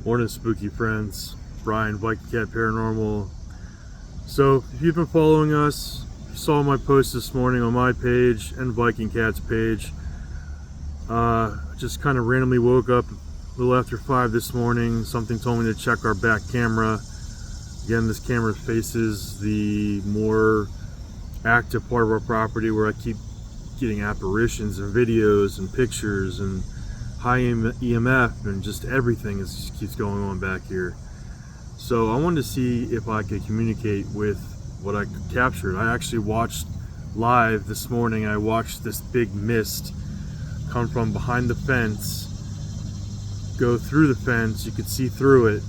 Morning, spooky friends. Brian, Viking Cat Paranormal. So, if you've been following us, you saw my post this morning on my page and Viking Cat's page. Just kind of randomly woke up a little after 5 this morning. Something told me to check our back camera. Again, this camera faces the more active part of our property where I keep getting apparitions and videos and pictures and high EMF and just everything just keeps going on back here. So I wanted to see if I could communicate with what I captured. I actually watched live this morning. I watched this big mist come from behind the fence, go through the fence. You could see through it.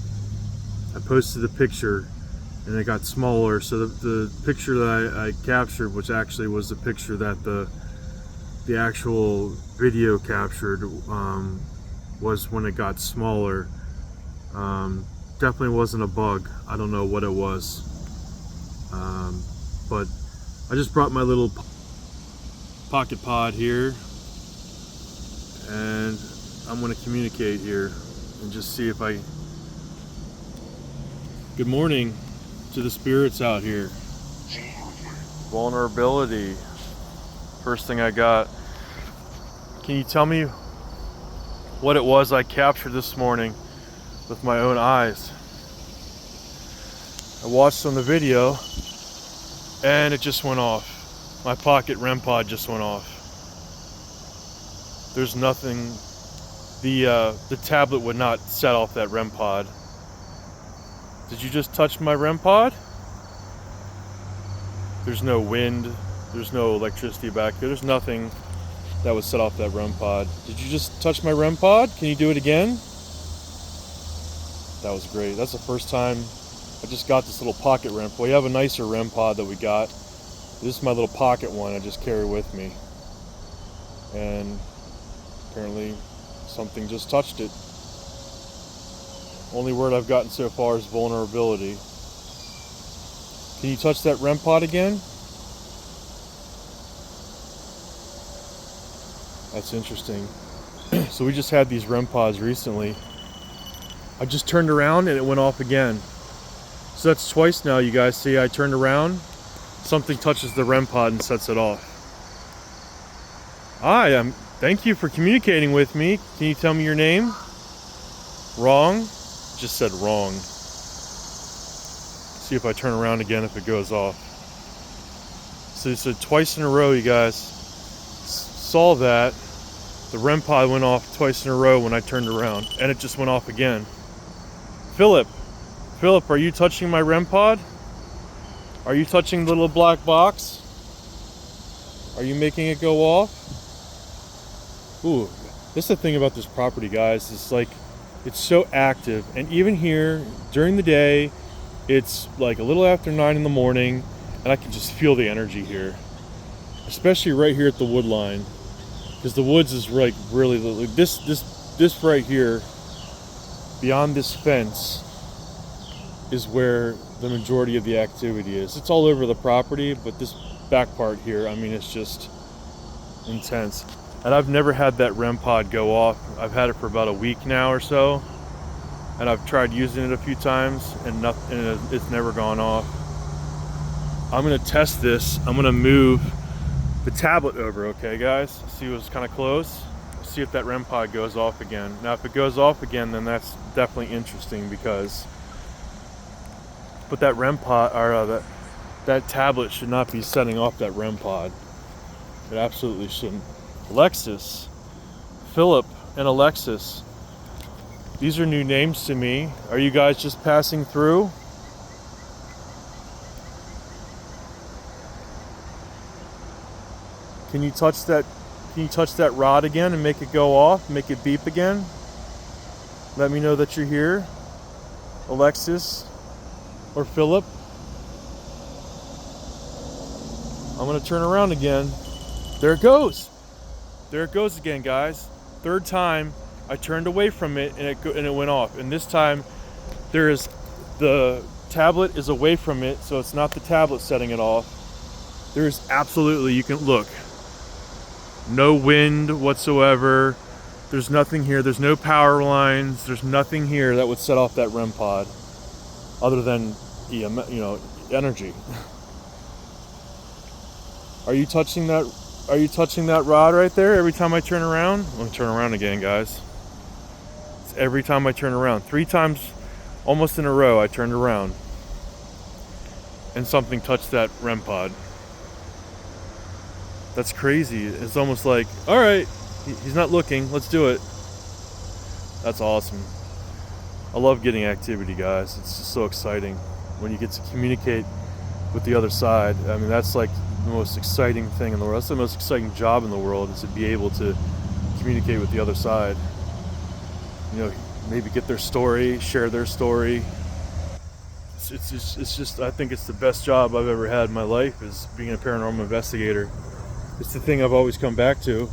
I posted the picture and it got smaller. So the picture that I captured, which actually was the picture that the actual video captured, was when it got smaller. Definitely wasn't a bug. I don't know what it was, but I just brought my little pocket pod here and I'm going to communicate here and just see if I... Good morning to the spirits out here. Vulnerability. First thing I got. Can you tell me what it was I captured this morning with my own eyes? I watched on the video and it just went off. My pocket REM pod just went off. There's nothing. The tablet would not set off that REM pod. Did you just touch my REM pod? There's no wind. There's no electricity back there. There's nothing that would set off that REM pod. Did you just touch my REM pod? Can you do it again? That was great. That's the first time I just got this little pocket REM pod. We have a nicer REM pod that we got. This is my little pocket one I just carry with me. And apparently something just touched it. Only word I've gotten so far is vulnerability. Can you touch that REM pod again? That's interesting. So we just had these REM pods recently. I just turned around and it went off again. So that's twice now, you guys see. I turned around, something touches the REM pod and sets it off. Thank you for communicating with me. Can you tell me your name? Wrong? Just said wrong. See if I turn around again if it goes off. So twice in a row, you guys saw that. The REM pod went off twice in a row when I turned around, and it just went off again. Philip, are you touching my REM pod? Are you touching the little black box? Are you making it go off? Ooh, this is the thing about this property, guys. It's like, it's so active, and even here during the day, it's like a little after 9 in the morning, and I can just feel the energy here, especially right here at the wood line. Because the woods is like really, like this right here, beyond this fence, is where the majority of the activity is. It's all over the property, but this back part here, I mean, it's just intense. And I've never had that REM pod go off. I've had it for about a week now or so, and I've tried using it a few times, and it's never gone off. I'm gonna test this. I'm gonna move the tablet over, okay guys? See what's kind of close. See if that REM pod goes off again. Now if it goes off again, then that's definitely interesting, because but that REM pod, or that tablet should not be setting off that REM pod. It absolutely shouldn't. Alexis, Philip and Alexis, these are new names to me. Are you guys just passing through? Can you touch that rod again and make it go off, make it beep again? Let me know that you're here, Alexis or Philip. I'm gonna turn around again. There it goes. There it goes again, guys. Third time I turned away from it and it went off. And this time the tablet is away from it, so it's not the tablet setting it off. There's absolutely, you can look, no wind whatsoever. There's nothing here. There's no power lines. There's nothing here that would set off that REM pod other than energy. Are you touching that? Are you touching that rod right there every time I turn around? Let me turn around again, guys. It's every time I turn around. 3 times almost in a row I turned around and something touched that REM pod. That's crazy. It's almost like, all right, he's not looking, let's do it. That's awesome. I love getting activity, guys. It's just so exciting when you get to communicate with the other side. I mean, that's like the most exciting thing in the world. That's the most exciting job in the world, is to be able to communicate with the other side. Maybe get their story, share their story. It's just I think it's the best job I've ever had in my life, is being a paranormal investigator. It's the thing I've always come back to.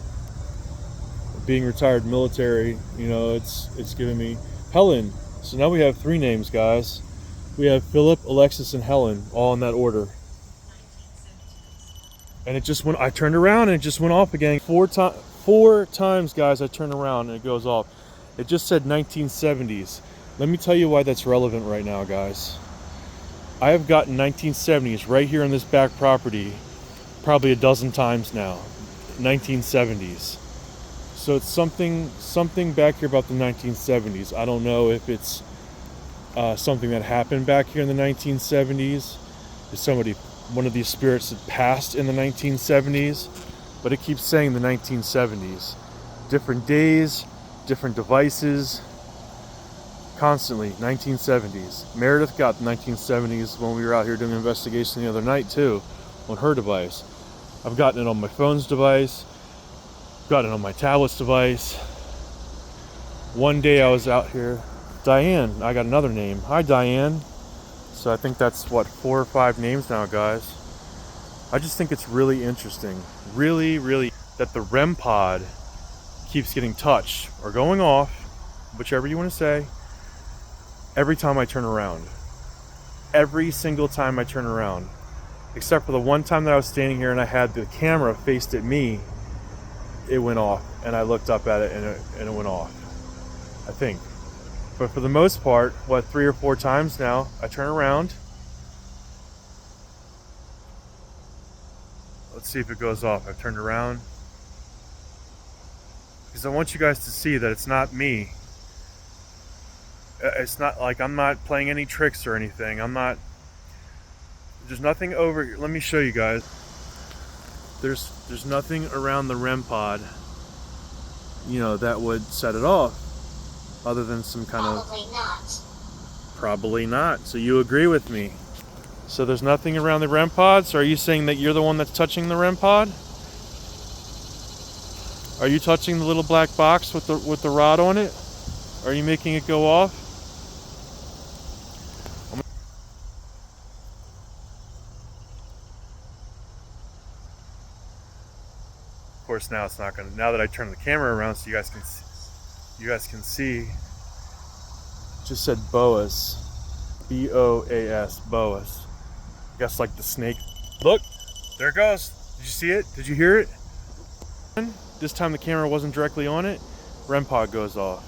Being retired military, it's given me Helen. So now we have 3 names, guys. We have Philip, Alexis, and Helen, all in that order. And I turned around and it just went off again. 4 times, guys, I turned around and it goes off. It just said 1970s. Let me tell you why that's relevant right now, guys. I have gotten 1970s right here on this back property probably a dozen times now. 1970s. So it's something back here about the 1970s. I don't know if it's something that happened back here in the 1970s. Is one of these spirits that passed in the 1970s? But it keeps saying the 1970s. Different days, different devices, constantly 1970s. Meredith got the 1970s when we were out here doing an investigation the other night too, on her device. I've gotten it on my phone's device, got it on my tablet's device. One day I was out here, Diane, I got another name. Hi, Diane. So I think that's 4 or 5 names now, guys. I just think it's really interesting, really, really, that the REM pod keeps getting touched or going off, whichever you want to say, every time I turn around. Every single time I turn around. Except for the one time that I was standing here and I had the camera faced at me, it went off, and I looked up at it and it went off, I think. But for the most part, 3 or 4 times now, I turn around. Let's see if it goes off. I've turned around. Because I want you guys to see that it's not me. It's not like I'm not playing any tricks or anything. There's nothing over. Let me show you guys. There's nothing around the REM pod, that would set it off, other than some kind Probably not. So you agree with me. So there's nothing around the REM pod. So are you saying that you're the one that's touching the REM pod? Are you touching the little black box with the rod on it? Are you making it go off? Of course, now it's not gonna. Now that I turn the camera around, so you guys can see. It just said Boas, B-O-A-S, Boas. I guess like the snake. Look, there it goes. Did you see it? Did you hear it? This time the camera wasn't directly on it. REM pod goes off.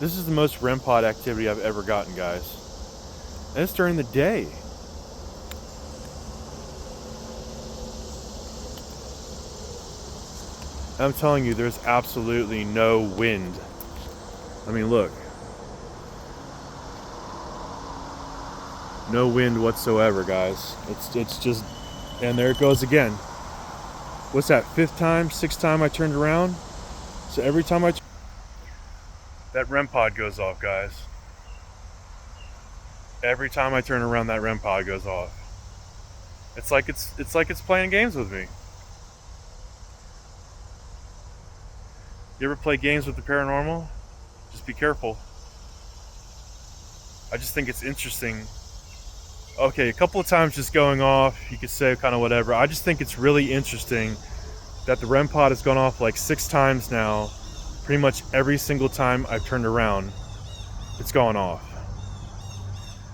This is the most REM pod activity I've ever gotten, guys. And it's during the day. I'm telling you, there's absolutely no wind. I mean, look. No wind whatsoever, guys. It's just, and there it goes again. What's that, 5th time, 6th time I turned around? So every time that REM pod goes off, guys. Every time I turn around, that REM pod goes off. It's like it's playing games with me. You ever play games with the paranormal? Just be careful. I just think it's interesting. Okay, a couple of times just going off, you could say kind of whatever. I just think it's really interesting that the REM pod has gone off like 6 times now. Pretty much every single time I've turned around, it's gone off.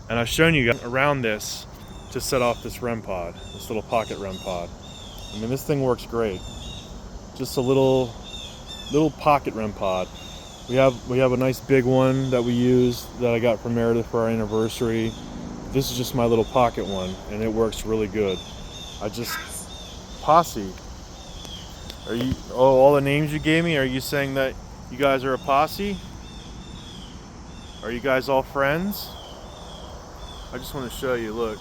And I've shown you guys around this to set off this REM pod, this little pocket REM pod. I mean, this thing works great. Just a little little pocket REM pod. We have a nice big one that we use that I got from Meredith for our anniversary. This is just my little pocket one, and it works really good. Posse. Are you? Oh, all the names you gave me. Are you saying that you guys are a posse? Are you guys all friends? I just want to show you. Look.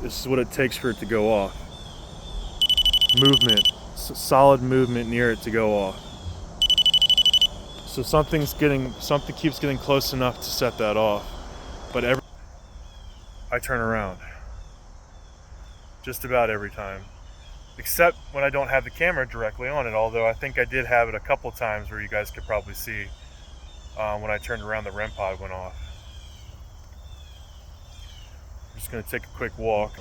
This is what it takes for it to go off. Movement, solid movement near it to go off. So something keeps getting close enough to set that off. But I turn around. Just about every time. Except when I don't have the camera directly on it, although I think I did have it a couple times where you guys could probably see when I turned around the REM pod went off. I'm just going to take a quick walk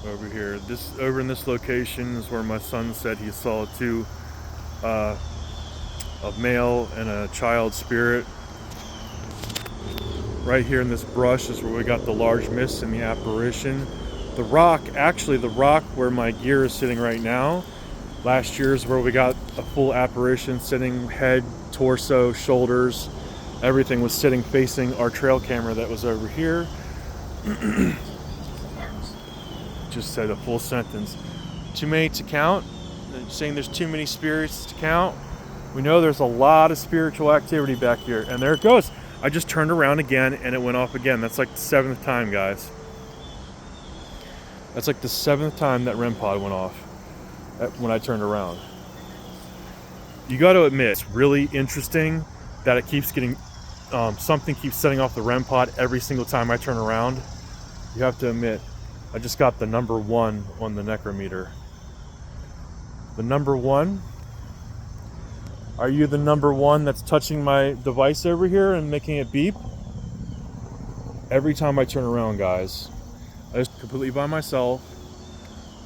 over here. Over in this location is where my son said he saw a male and a child spirit. Right here in this brush is where we got the large mist and the apparition. The rock where my gear is sitting right now, last year is where we got a full apparition sitting, head, torso, shoulders, everything was sitting facing our trail camera that was over here. Just said a full sentence. Too many to count? Saying there's too many spirits to count? We know there's a lot of spiritual activity back here, and there it goes. I just turned around again and it went off again. That's like the 7th time, guys. That's like the 7th time that REM pod went off when I turned around. You got to admit, it's really interesting that it keeps getting, something keeps setting off the REM pod every single time I turn around. You have to admit, I just got the number 1 on the necrometer. The number 1? Are you the number 1 that's touching my device over here and making it beep? Every time I turn around, guys. I was completely by myself.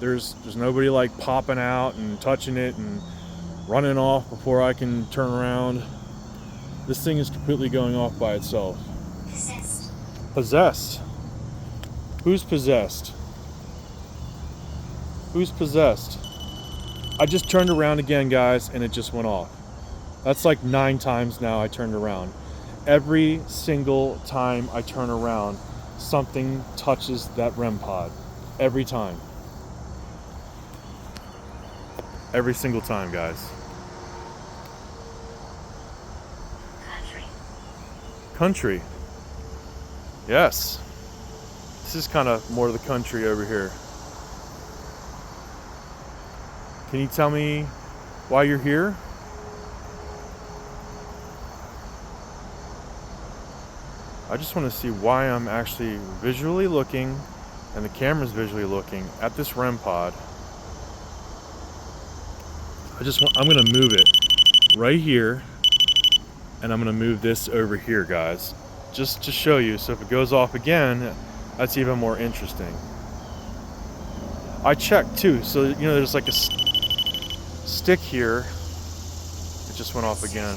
There's nobody like popping out and touching it and running off before I can turn around. This thing is completely going off by itself. Possessed. Who's possessed? Who's possessed? I just turned around again, guys, and it just went off. That's like 9 times now I turned around. Every single time I turn around, something touches that REM pod. Every time. Every single time, guys. Country. Yes. This is kind of more of the country over here. Can you tell me why you're here? I just want to see why I'm actually visually looking and the camera's visually looking at this REM pod. I'm going to move it right here, and I'm going to move this over here, guys, just to show you. So if it goes off again, that's even more interesting. I checked too, so you know there's like a stick here. It just went off again.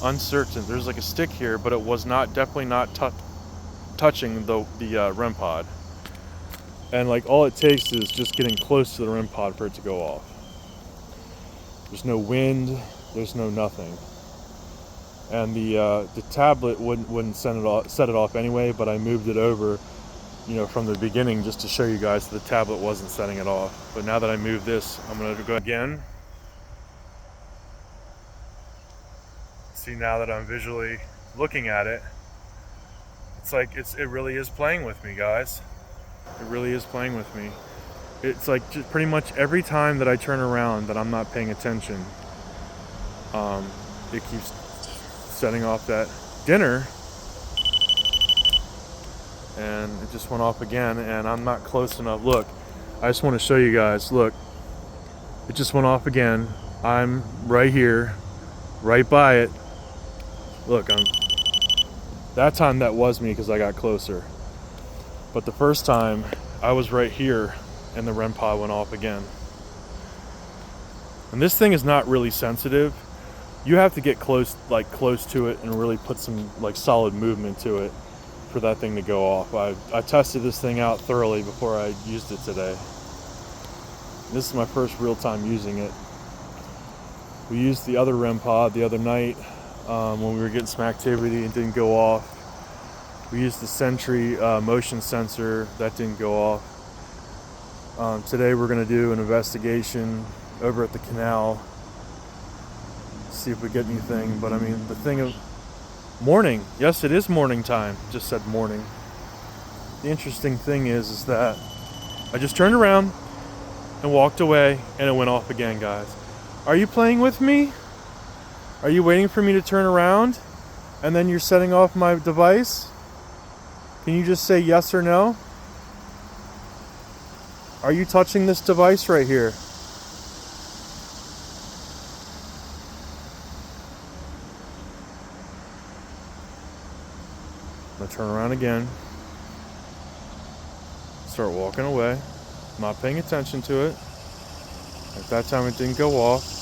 Uncertain. There's like a stick here, but it was definitely not touching the REM pod. And like all it takes is just getting close to the REM pod for it to go off. There's no wind. There's no nothing. And the tablet wouldn't set it off anyway, but I moved it over, you know, from the beginning just to show you guys the tablet wasn't setting it off. But now that I moved this, I'm going to go again. See, now that I'm visually looking at it, it's like it really is playing with me, guys. It really is playing with me. It's like just pretty much every time that I turn around that I'm not paying attention, it keeps setting off that dinner, and it just went off again, and I'm not close enough. Look, I just want to show you guys. Look, it just went off again. I'm right here, right by it. Look, that time that was me because I got closer. But the first time I was right here and the REM pod went off again. And this thing is not really sensitive. You have to get close to it and really put some like solid movement to it for that thing to go off. I tested this thing out thoroughly before I used it today. This is my first real time using it. We used the other REM pod the other night when we were getting some activity and didn't go off. We used the Sentry motion sensor, that didn't go off. Today we're going to do an investigation over at the canal, see if we get anything. But I mean, the thing of morning, yes, it is morning time, just said morning. The interesting thing is that I just turned around and walked away and it went off again, guys. Are you playing with me? Are you waiting for me to turn around and then you're setting off my device? Can you just say yes or no? Are you touching this device right here? I'm gonna turn around again. Start walking away. Not paying attention to it. At that time it didn't go off.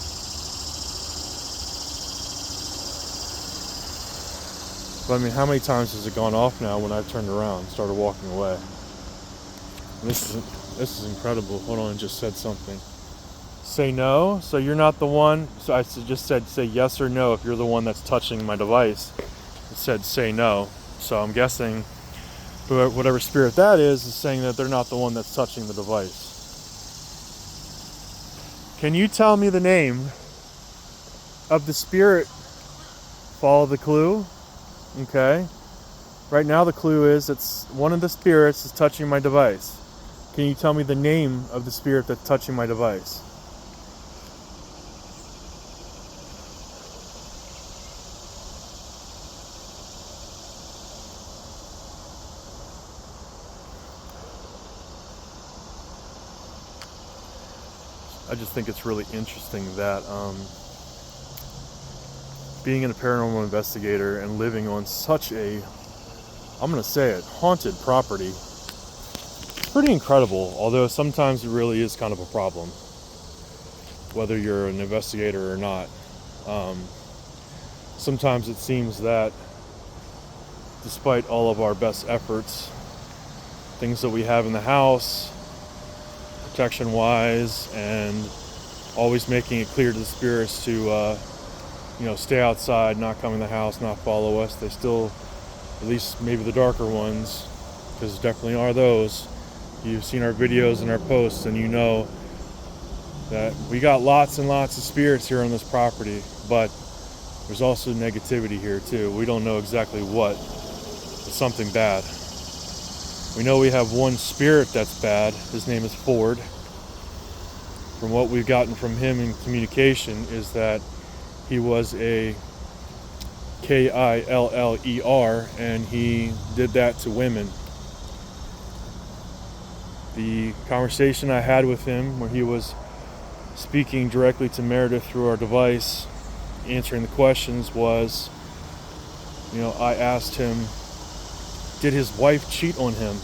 But I mean, how many times has it gone off now when I've turned around and started walking away? This is incredible. Hold on, I just said something. Say no, so you're not the one. So I just said say yes or no if you're the one that's touching my device. It said say no. So I'm guessing whatever spirit that is saying that they're not the one that's touching the device. Can you tell me the name of the spirit? Follow the clue. Okay. Right now the clue is it's one of the spirits is touching my device. Can you tell me the name of the spirit that's touching my device? I just think it's really interesting that being a paranormal investigator and living on such a, I'm going to say it, haunted property, pretty incredible, although sometimes it really is kind of a problem, whether you're an investigator or not. Sometimes it seems that despite all of our best efforts, things that we have in the house, protection wise, and always making it clear to the spirits to stay outside, not come in the house, not follow us, they still, at least maybe the darker ones, because definitely are those. You've seen our videos and our posts and you know that we got lots and lots of spirits here on this property, but there's also negativity here too. We don't know exactly what, but something bad. We know we have one spirit that's bad. His name is Ford. From what we've gotten from him in communication is that he was a Killer, and he did that to women. The conversation I had with him where he was speaking directly to Meredith through our device, answering the questions, was, I asked him, did his wife cheat on him?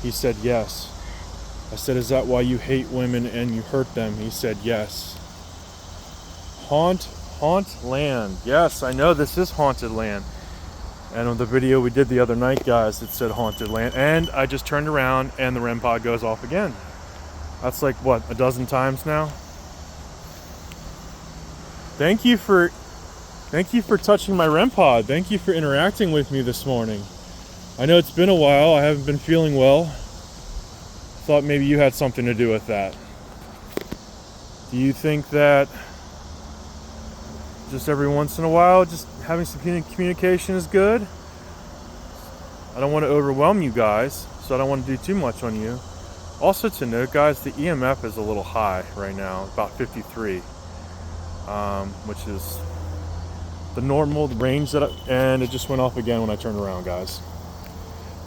He said yes. I said, is that why you hate women and you hurt them? He said yes. Haunt land. Yes, I know this is haunted land. And on the video we did the other night, guys, it said haunted land. And I just turned around and the REM pod goes off again. That's like, what, a dozen times now? Thank you for touching my REM pod. Thank you for interacting with me this morning. I know it's been a while. I haven't been feeling well. Thought maybe you had something to do with that. Do you think that just every once in a while, just having some communication is good? I don't want to overwhelm you guys, so I don't want to do too much on you. Also to note, guys, the EMF is a little high right now, about 53, which is the normal range and it just went off again when I turned around, guys.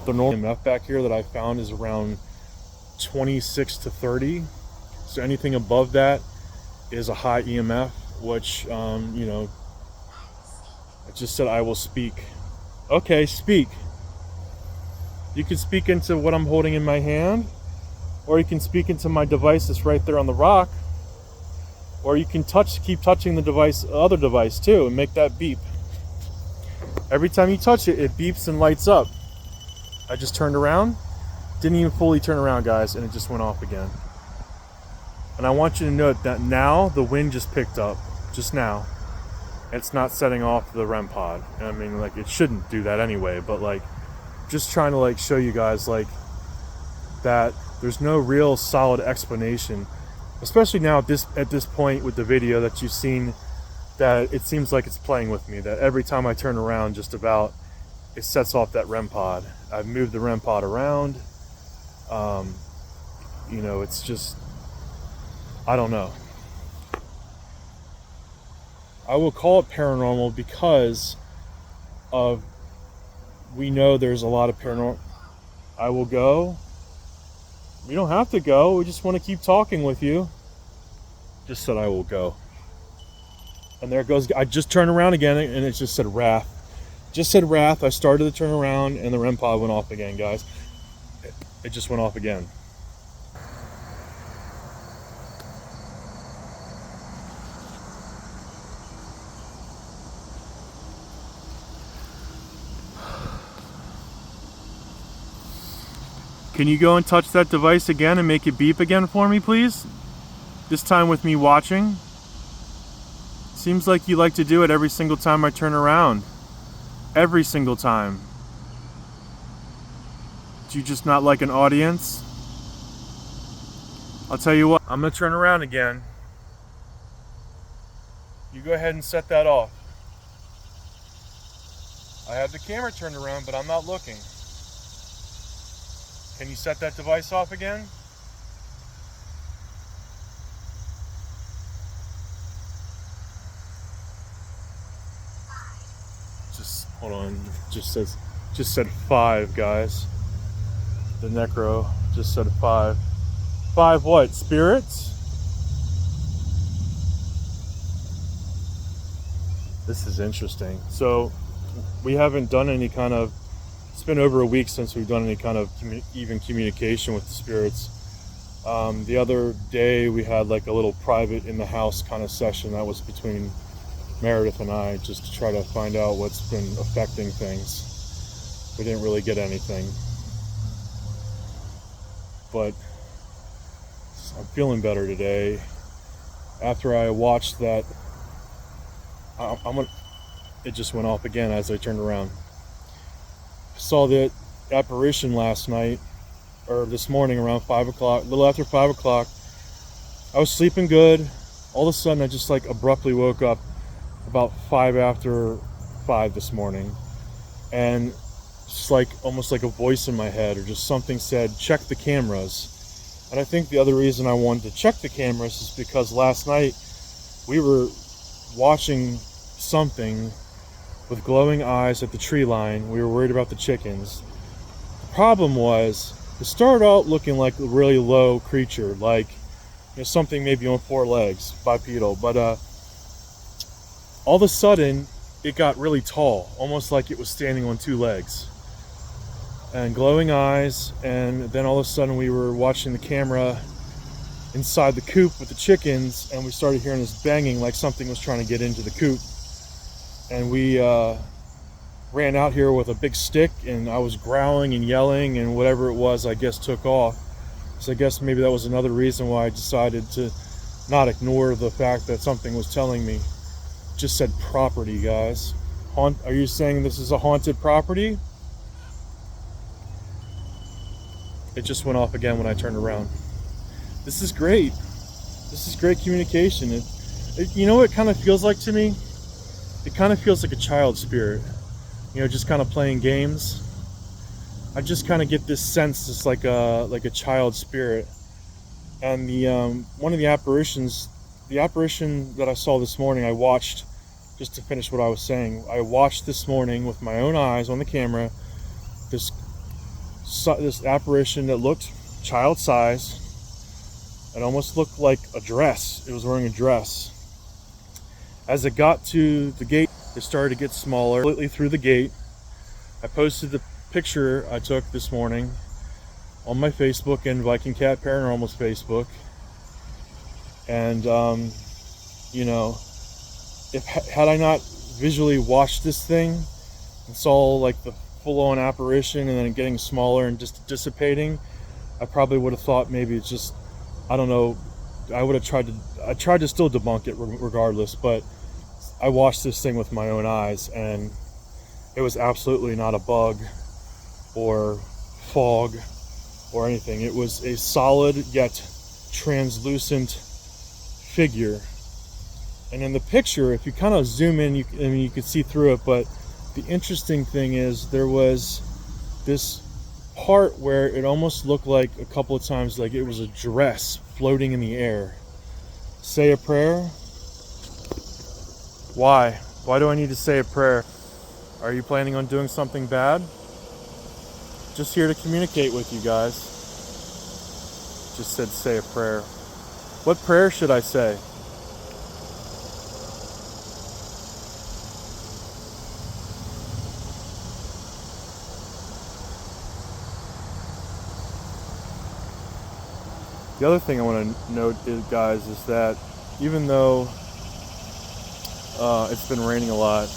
The normal EMF back here that I found is around 26 to 30. So anything above that is a high EMF, which, I just said I will speak. Okay, speak. You can speak into what I'm holding in my hand, or you can speak into my device that's right there on the rock, or you can keep touching the other device too, and make that beep. Every time you touch it, it beeps and lights up. I just turned around, didn't even fully turn around, guys, and it just went off again. And I want you to note that now the wind just picked up. just now. It's not setting off the REM pod. I mean, like, it shouldn't do that anyway, but like, just trying to like show you guys like that there's no real solid explanation, especially now at this point with the video that you've seen, that it seems like it's playing with me, that every time I turn around just about, it sets off that REM pod. I've moved the REM pod around. You know, it's just, I don't know. I will call it paranormal because of, we know there's a lot of paranormal. I will go. We don't have to go. We just want to keep talking with you. Just said I will go. And there it goes. I just turned around again and it just said wrath. Just said wrath. I started to turn around and the REM pod went off again, guys. It just went off again. Can you go and touch that device again and make it beep again for me, please? This time with me watching. Seems like you like to do it every single time I turn around. Every single time. Do you just not like an audience? I'll tell you what, I'm gonna turn around again. You go ahead and set that off. I have the camera turned around, but I'm not looking. Can you set that device off again? Just hold on. Just said 5, guys. The Necro just said 5. 5 what? Spirits? This is interesting. So we haven't done any kind of, it's been over a week since we've done any kind of even communication with the spirits. The other day we had like a little private in the house kind of session that was between Meredith and I, just to try to find out what's been affecting things. We didn't really get anything, but I'm feeling better today. After I watched that, it just went off again as I turned around. Saw the apparition last night, or this morning around 5 o'clock, a little after 5 o'clock. I was sleeping good. All of a sudden I just like abruptly woke up about 5 after 5 this morning, and just like almost like a voice in my head or just something said, check the cameras. And I think the other reason I wanted to check the cameras is because last night we were watching something with glowing eyes at the tree line. We were worried about the chickens. The problem was, it started out looking like a really low creature, like, you know, something maybe on 4 legs, bipedal, but all of a sudden it got really tall, almost like it was standing on 2 legs, and glowing eyes. And then all of a sudden we were watching the camera inside the coop with the chickens, and we started hearing this banging like something was trying to get into the coop. And we ran out here with a big stick, and I was growling and yelling, and whatever it was, I guess, took off. So I guess maybe that was another reason why I decided to not ignore the fact that something was telling me. Just said property, guys. Are you saying this is a haunted property? It just went off again when I turned around. This is great. This is great communication. You know what it kind of feels like to me? It kind of feels like a child spirit, you know, just kind of playing games. I just kind of get this sense, it's like a child spirit. And the one of the apparitions, the apparition that I saw this morning, I watched, just to finish what I was saying, I watched this morning with my own eyes on the camera, this apparition that looked child size. It almost looked like a dress. It was wearing a dress. As it got to the gate, it started to get smaller completely through the gate. I posted the picture I took this morning on my Facebook and Viking Cat Paranormal's Facebook. And, you know, had I not visually watched this thing and saw like the full-on apparition and then getting smaller and just dissipating, I probably would have thought maybe it's just, I don't know, I would have tried to still debunk it regardless, but I watched this thing with my own eyes, and it was absolutely not a bug or fog or anything. It was a solid yet translucent figure. And in the picture, if you kind of zoom in, you could see through it, but the interesting thing is there was this part where it almost looked like a couple of times like it was a dress floating in the air. Say a prayer? Why? Why do I need to say a prayer? Are you planning on doing something bad? Just here to communicate with you guys. Just said say a prayer. What prayer should I say? The other thing I want to note, guys, is that even though it's been raining a lot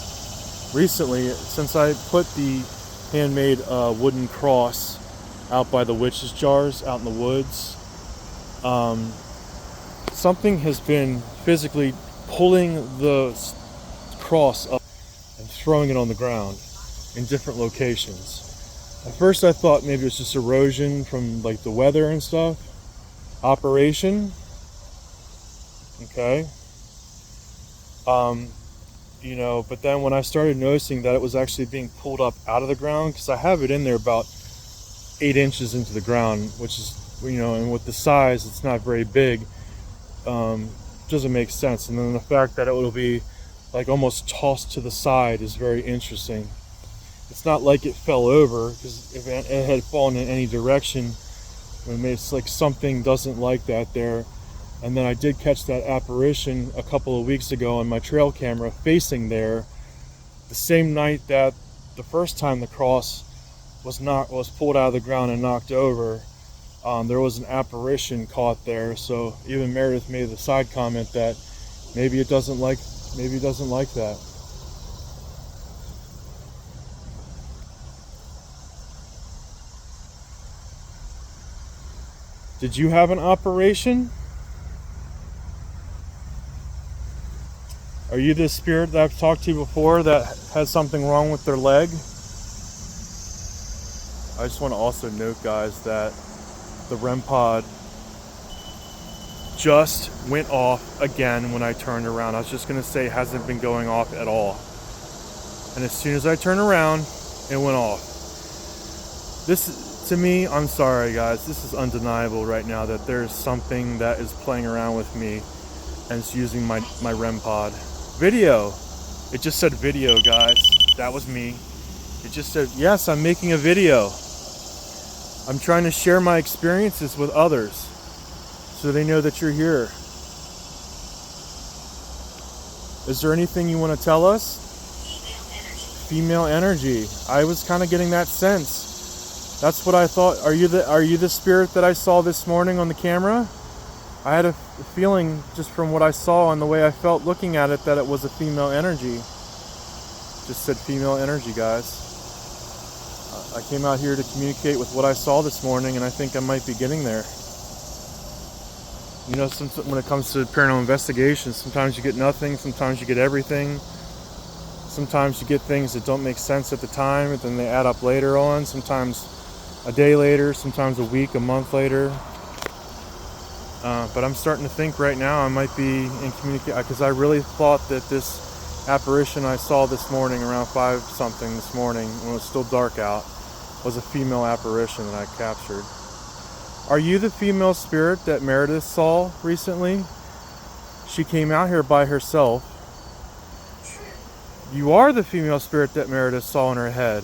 recently, since I put the handmade wooden cross out by the witch's jars out in the woods, something has been physically pulling the cross up and throwing it on the ground in different locations. At first I thought maybe it was just erosion from like the weather and stuff. Operation, okay, but then when I started noticing that it was actually being pulled up out of the ground, because I have it in there about 8 inches into the ground, which is, and with the size, it's not very big, doesn't make sense. And then the fact that it will be like almost tossed to the side is very interesting. It's not like it fell over, because if it had fallen in any direction, it's like something doesn't like that there. And then I did catch that apparition a couple of weeks ago on my trail camera facing there, the same night that the first time the cross was pulled out of the ground and knocked over. There was an apparition caught there, so even Meredith made the side comment that maybe it doesn't like that. Did you have an operation? Are you the spirit that I've talked to before that had something wrong with their leg? I just want to also note, guys, that the REM pod just went off again when I turned around. I was just going to say it hasn't been going off at all. And as soon as I turned around, it went off. To me, I'm sorry guys, this is undeniable right now that there's something that is playing around with me and it's using my REM pod. Video. It just said video, guys. That was me. It just said, yes, I'm making a video. I'm trying to share my experiences with others so they know that you're here. Is there anything you want to tell us? Female energy. I was kind of getting that sense. That's what I thought. Are you the spirit that I saw this morning on the camera? I had a feeling just from what I saw and the way I felt looking at it that it was a female energy. Just said female energy, guys. I came out here to communicate with what I saw this morning, and I think I might be getting there. When it comes to paranormal investigations, sometimes you get nothing, sometimes you get everything. Sometimes you get things that don't make sense at the time, but then they add up later on. Sometimes a day later, sometimes a week, a month later. But I'm starting to think right now I might be in communication, because I really thought that this apparition I saw this morning around 5 something this morning when it was still dark out was a female apparition that I captured. Are you the female spirit that Meredith saw recently? She came out here by herself. You are the female spirit that Meredith saw in her head.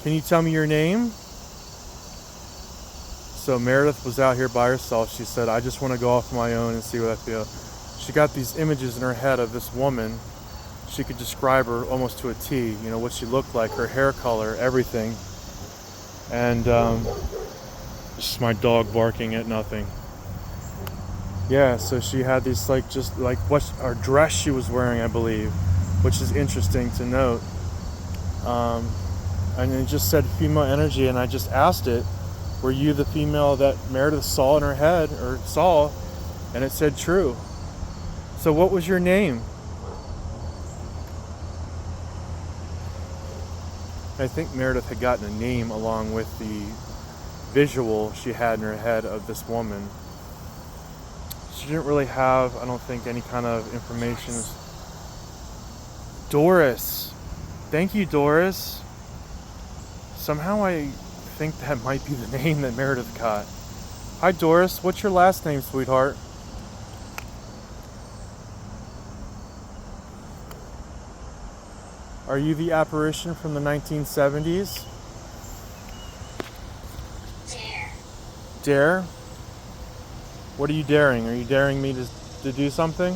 Can you tell me your name? So Meredith was out here by herself. She said, I just want to go off my own and see what I feel. She got these images in her head of this woman. She could describe her almost to a T, what she looked like, her hair color, everything. And just my dog barking at nothing. Yeah, so she had these what our dress she was wearing, I believe, which is interesting to note. And it just said female energy, and I just asked it, were you the female that Meredith saw in her head, or saw? And it said true. So what was your name? I think Meredith had gotten a name along with the visual she had in her head of this woman. She didn't really have, I don't think, any kind of information. Doris. Thank you, Doris. Somehow I think that might be the name that Meredith got. Hi, Doris. What's your last name, sweetheart? Are you the apparition from the 1970s? Dare? What are you daring? Are you daring me to do something?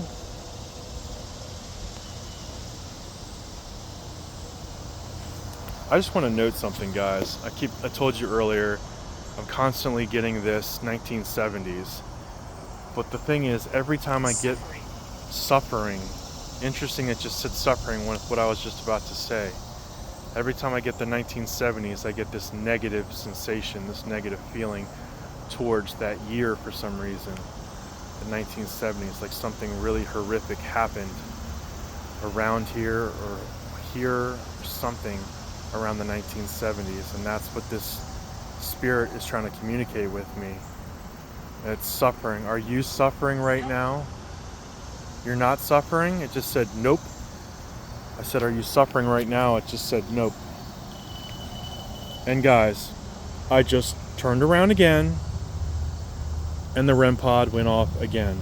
I just want to note something, guys. I told you earlier, I'm constantly getting this 1970s. But the thing is, every time I get suffering, interesting it just said suffering with what I was just about to say. Every time I get the 1970s, I get this negative sensation, this negative feeling towards that year for some reason. The 1970s, like something really horrific happened around here or here or something around the 1970s, and that's what this spirit is trying to communicate with me. It's suffering. Are you suffering right now? You're not suffering? It just said nope. I said, are you suffering right now? It just said nope. And guys, I just turned around again and the REM pod went off again.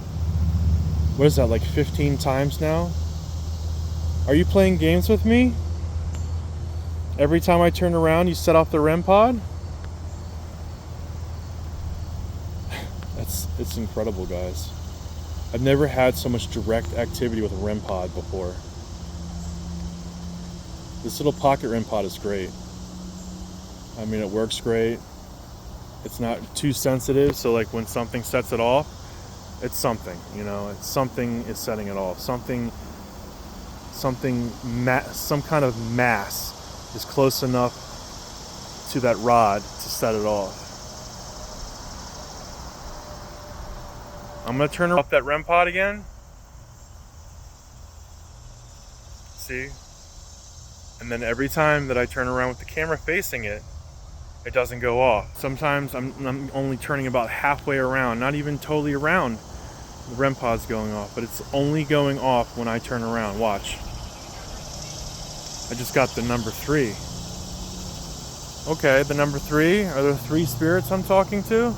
What is that, like 15 times now? Are you playing games with me? Every time I turn around, you set off the REM pod? It's incredible, guys. I've never had so much direct activity with a REM pod before. This little pocket REM pod is great. I mean, it works great. It's not too sensitive, so like when something sets it off, it's something, you know, it's something is setting it off. Some kind of mass is close enough to that rod to set it off. I'm gonna turn off that REM pod again. See? And then every time that I turn around with the camera facing it, it doesn't go off. Sometimes I'm only turning about halfway around, not even totally around. The REM pod's going off, but it's only going off when I turn around. Watch. I just got the number 3. Okay, the number 3. Are there 3 spirits I'm talking to?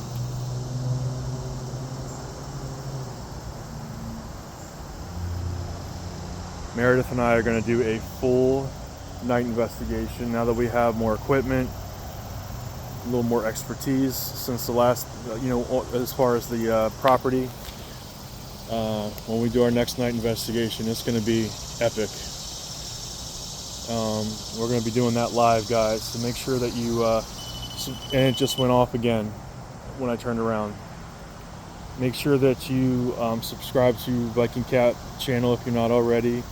Meredith and I are going to do a full night investigation now that we have more equipment, a little more expertise since the last, as far as the property. When we do our next night investigation, it's going to be epic. We're going to be doing that live, guys, so make sure that you, and it just went off again when I turned around. Make sure that you subscribe to Viking Cat channel if you're not already.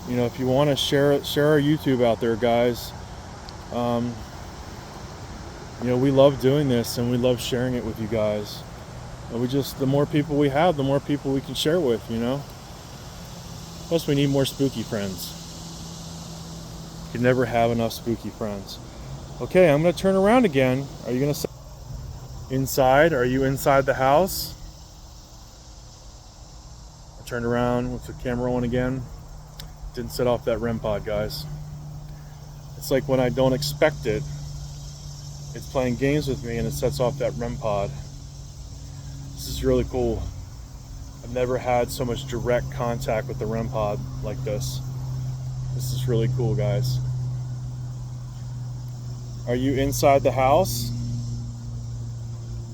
You know, if you want to share our YouTube out there, guys. We love doing this and we love sharing it with you guys. And the more people we have, the more people we can share with, you know. Plus, we need more spooky friends. You can never have enough spooky friends. Okay, I'm going to turn around again. Are you going to say inside? Are you inside the house? I turned around with the camera on again. Didn't set off that REM pod, guys. It's like when I don't expect it, it's playing games with me and it sets off that REM pod. This is really cool. I've never had so much direct contact with the REM pod like this. This is really cool, guys. Are you inside the house?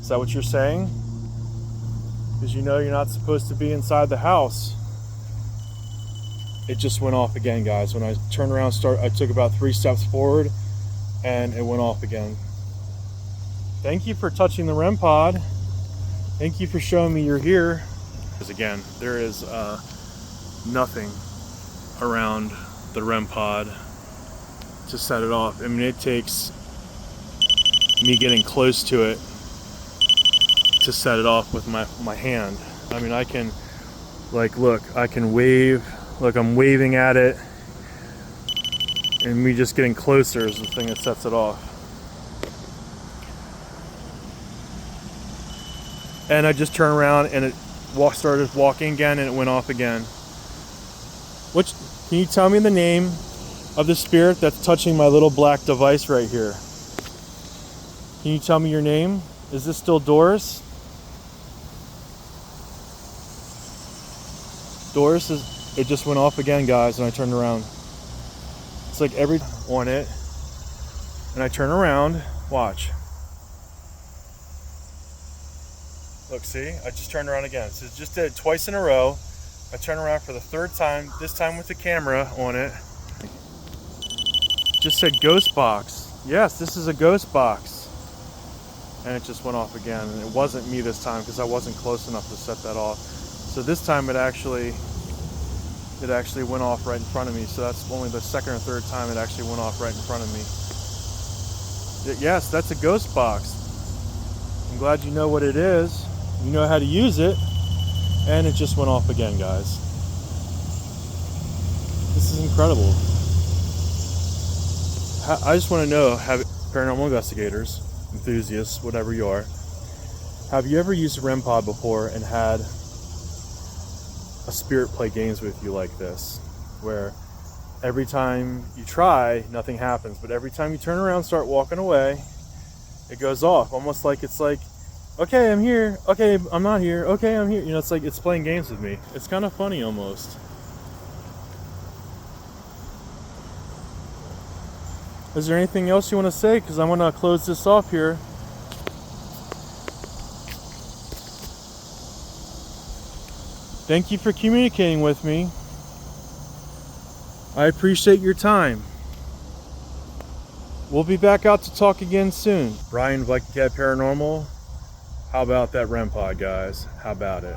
Is that what you're saying? Because you know you're not supposed to be inside the house. It just went off again, guys. When I turned around, I took about 3 steps forward and it went off again. Thank you for touching the REM pod. Thank you for showing me you're here. Because again, there is nothing around the REM pod to set it off. I mean, it takes me getting close to it to set it off with my hand. I mean, I can, like, look, I can wave. Look, I'm waving at it. And me just getting closer is the thing that sets it off. And I just turned around and it started walking again and it went off again. Can you tell me the name of the spirit that's touching my little black device right here? Can you tell me your name? Is this still Doris? Doris it just went off again, guys, and I turned around. It's like every on it, and I turn around, watch. Look, see, I just turned around again. So it just did it twice in a row. I turn around for the third time, this time with the camera on it. Just said ghost box. Yes, this is a ghost box. And it just went off again. And it wasn't me this time because I wasn't close enough to set that off. So this time it actually went off right in front of me. So that's only the second or third time it actually went off right in front of me. Yes, that's a ghost box. I'm glad you know what it is. You know how to use it. And it just went off again, guys. This is incredible. I just want to know, paranormal investigators, enthusiasts, whatever you are, have you ever used a REM pod before and had a spirit play games with you like this, where every time you try, nothing happens, but every time you turn around, start walking away, it goes off, almost like it's like, okay, I'm here, okay, I'm not here, okay, I'm here. You know, it's like it's playing games with me. It's kind of funny almost. Is there anything else you want to say? Because I want to close this off here. Thank you for communicating with me. I appreciate your time. We'll be back out to talk again soon. Brian, Viking Cat Paranormal. How about that REM pod, guys? How about it?